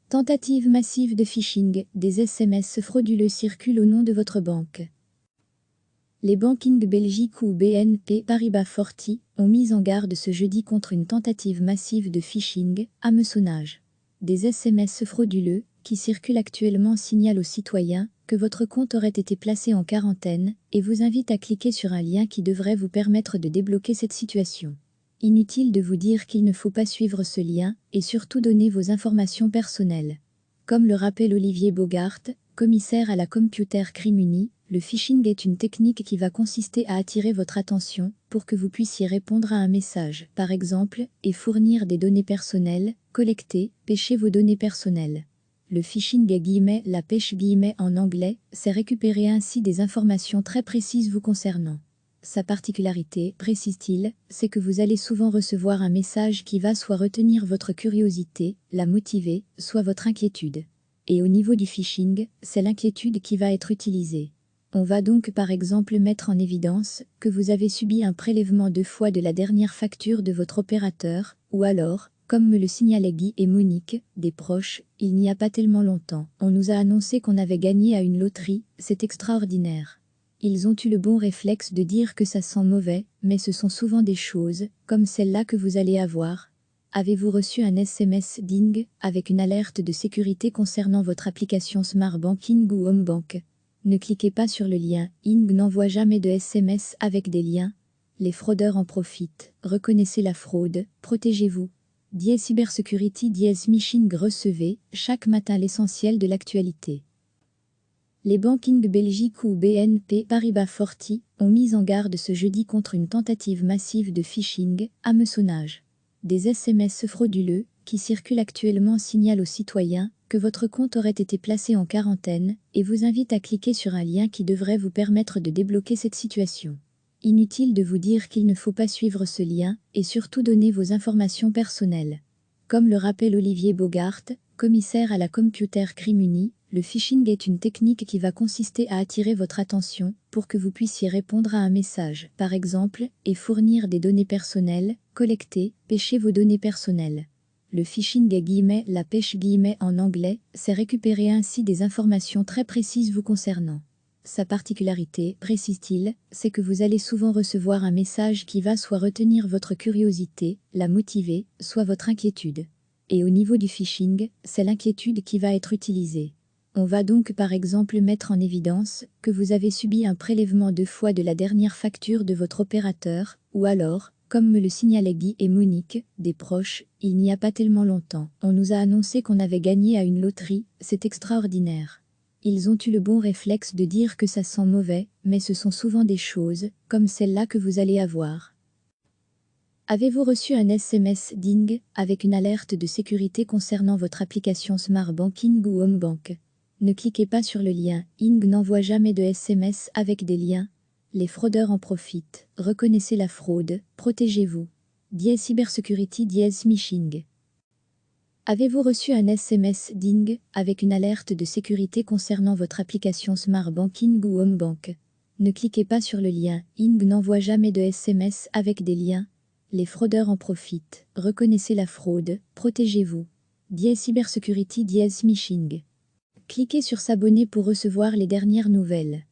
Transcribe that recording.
Tentative massive de phishing, des SMS frauduleux circulent au nom de votre banque. Les Banking Belgique ou BNP Paribas Forti ont mis en garde ce jeudi contre une tentative massive de phishing, hameçonnage. Des SMS frauduleux, qui circulent actuellement, signalent aux citoyens que votre compte aurait été placé en quarantaine et vous invitent à cliquer sur un lien qui devrait vous permettre de débloquer cette situation. Inutile de vous dire qu'il ne faut pas suivre ce lien et surtout donner vos informations personnelles. Comme le rappelle Olivier Bogart, commissaire à la Computer Crime Uni, le phishing est une technique qui va consister à attirer votre attention pour que vous puissiez répondre à un message, par exemple, et fournir des données personnelles, collecter, pêcher vos données personnelles. Le phishing @ la pêche @ en anglais, c'est récupérer ainsi des informations très précises vous concernant. Sa particularité, précise-t-il, c'est que vous allez souvent recevoir un message qui va soit retenir votre curiosité, la motiver, soit votre inquiétude. Et au niveau du phishing, c'est l'inquiétude qui va être utilisée. On va donc par exemple mettre en évidence que vous avez subi un prélèvement 2 fois de la dernière facture de votre opérateur, ou alors, comme me le signalaient Guy et Monique, des proches, il n'y a pas tellement longtemps, on nous a annoncé qu'on avait gagné à une loterie, c'est extraordinaire. Ils ont eu le bon réflexe de dire que ça sent mauvais, mais ce sont souvent des choses, comme celle-là que vous allez avoir. Avez-vous reçu un SMS Ding avec une alerte de sécurité concernant votre application Smart Banking ou Home Bank? Ne cliquez pas sur le lien, Ing n'envoie jamais de SMS avec des liens. Les fraudeurs en profitent, reconnaissez la fraude, protégez-vous. Cybersecurity Mishing, recevez, chaque matin l'essentiel de l'actualité. Les Banking Belgique ou BNP Paribas Forti ont mis en garde ce jeudi contre une tentative massive de phishing, hameçonnage. Des SMS frauduleux, qui circulent actuellement, signalent aux citoyens que votre compte aurait été placé en quarantaine et vous invitent à cliquer sur un lien qui devrait vous permettre de débloquer cette situation. Inutile de vous dire qu'il ne faut pas suivre ce lien et surtout donner vos informations personnelles. Comme le rappelle Olivier Bogart, commissaire à la Computer Crime Uni, le phishing est une technique qui va consister à attirer votre attention pour que vous puissiez répondre à un message, par exemple, et fournir des données personnelles, collecter, pêcher vos données personnelles. Le phishing @ la pêche @ en anglais, c'est récupérer ainsi des informations très précises vous concernant. Sa particularité, précise-t-il, c'est que vous allez souvent recevoir un message qui va soit retenir votre curiosité, la motiver, soit votre inquiétude. Et au niveau du phishing, c'est l'inquiétude qui va être utilisée. On va donc par exemple mettre en évidence que vous avez subi un prélèvement 2 fois de la dernière facture de votre opérateur, ou alors, comme me le signalaient Guy et Monique, des proches, il n'y a pas tellement longtemps, on nous a annoncé qu'on avait gagné à une loterie, c'est extraordinaire. Ils ont eu le bon réflexe de dire que ça sent mauvais, mais ce sont souvent des choses, comme celle-là que vous allez avoir. Avez-vous reçu un SMS Ding avec une alerte de sécurité concernant votre application Smart Banking ou Home Bank? Ne cliquez pas sur le lien, Ing n'envoie jamais de SMS avec des liens. Les fraudeurs en profitent, reconnaissez la fraude, protégez-vous. Cybersecurity Mishing. Avez-vous reçu un SMS Ding avec une alerte de sécurité concernant votre application Smart Banking ou Home Bank? Ne cliquez pas sur le lien, Ing n'envoie jamais de SMS avec des liens. Les fraudeurs en profitent, reconnaissez la fraude, protégez-vous. Cybersecurity Mishing. Cliquez sur s'abonner pour recevoir les dernières nouvelles.